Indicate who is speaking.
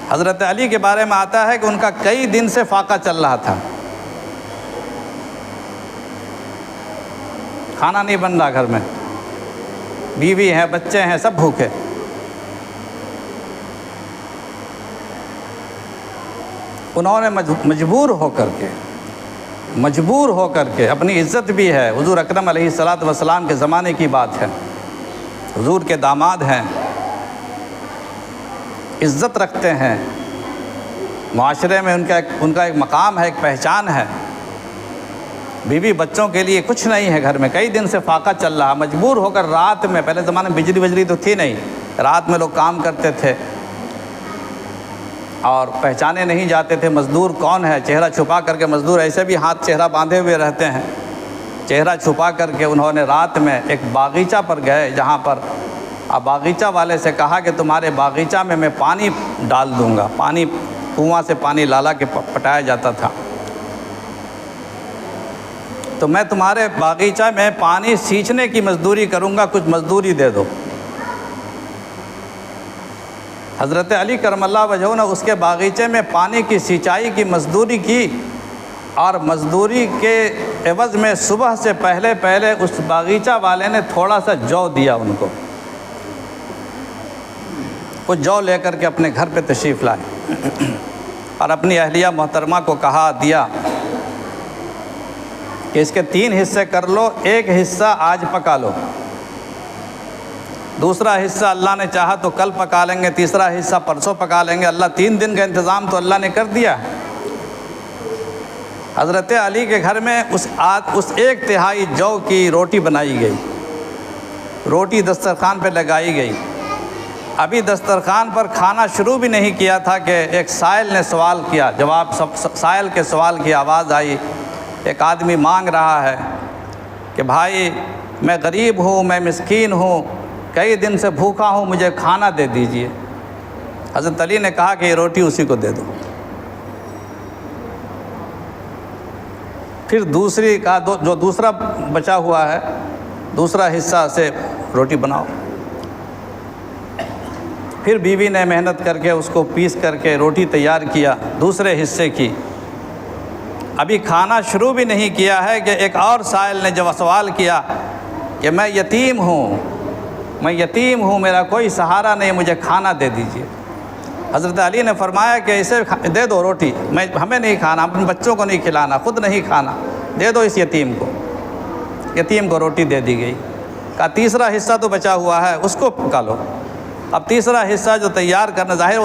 Speaker 1: حضرت علی کے بارے میں آتا ہے کہ ان کا کئی دن سے فاقہ چل رہا تھا، کھانا نہیں بن رہا گھر میں، بیوی ہیں، بچے ہیں، سب بھوکے۔ انہوں نے مجبور ہو کر کے اپنی عزت بھی ہے، حضور اکرم علیہ الصلاۃ والسلام کے زمانے کی بات ہے، حضور کے داماد ہیں، عزت رکھتے ہیں، معاشرے میں ان کا ایک مقام ہے، ایک پہچان ہے، بیوی بچوں کے لیے کچھ نہیں ہے گھر میں، کئی دن سے فاقہ چل رہا، مجبور ہو کر رات میں، پہلے زمانے میں بجلی تو تھی نہیں، رات میں لوگ کام کرتے تھے اور پہچانے نہیں جاتے تھے مزدور کون ہے، چہرہ چھپا کر کے، مزدور ایسے بھی ہاتھ چہرہ باندھے ہوئے رہتے ہیں، چہرہ چھپا کر کے انہوں نے رات میں ایک باغیچہ پر گئے، جہاں پر باغیچہ والے سے کہا کہ تمہارے باغیچہ میں پانی ڈال دوں گا، پانی کنواں سے پانی لالا کے پٹایا جاتا تھا، تو میں تمہارے باغیچہ میں پانی سینچنے کی مزدوری کروں گا، کچھ مزدوری دے دو۔ حضرت علی کرم اللہ وجہہ نے اس کے باغیچے میں پانی کی سینچائی کی مزدوری کی، اور مزدوری کے عوض میں صبح سے پہلے اس باغیچہ والے نے تھوڑا سا جو دیا ان کو، وہ جو لے کر کے اپنے گھر پہ تشریف لائے اور اپنی اہلیہ محترمہ کو کہا دیا کہ اس کے 3 حصے کر لو، ایک حصہ آج پکا لو، دوسرا حصہ اللہ نے چاہا تو کل پکا لیں گے، تیسرا حصہ پرسوں پکا لیں گے، اللہ 3 دن کا انتظام تو اللہ نے کر دیا۔ حضرت علی کے گھر میں اس 1/3 جو کی روٹی بنائی گئی، روٹی دسترخوان پہ لگائی گئی، ابھی دسترخوان پر کھانا شروع بھی نہیں کیا تھا کہ ایک سائل نے سوال کیا، سائل کے سوال کی آواز آئی، ایک آدمی مانگ رہا ہے کہ بھائی میں غریب ہوں، میں مسکین ہوں، کئی دن سے بھوکا ہوں، مجھے کھانا دے دیجئے۔ حضرت علی نے کہا کہ یہ روٹی اسی کو دے دو۔ پھر دوسری کا جو دوسرا بچا ہوا ہے، دوسرا حصہ سے روٹی بناؤ۔ پھر بیوی نے محنت کر کے اس کو پیس کر کے روٹی تیار کیا، دوسرے حصے کی، ابھی کھانا شروع بھی نہیں کیا ہے کہ ایک اور سائل نے جب سوال کیا کہ میں یتیم ہوں، میرا کوئی سہارا نہیں، مجھے کھانا دے دیجئے۔ حضرت علی نے فرمایا کہ اسے دے دو روٹی، ہمیں نہیں کھانا، اپنے بچوں کو نہیں کھلانا، خود نہیں کھانا، دے دو اس یتیم کو۔ یتیم کو روٹی دے دی گئی، کہا تیسرا حصہ تو بچا ہوا ہے، اس کو پکا لو۔ اب تیسرا حصہ جو تیار کرنا، ظاہر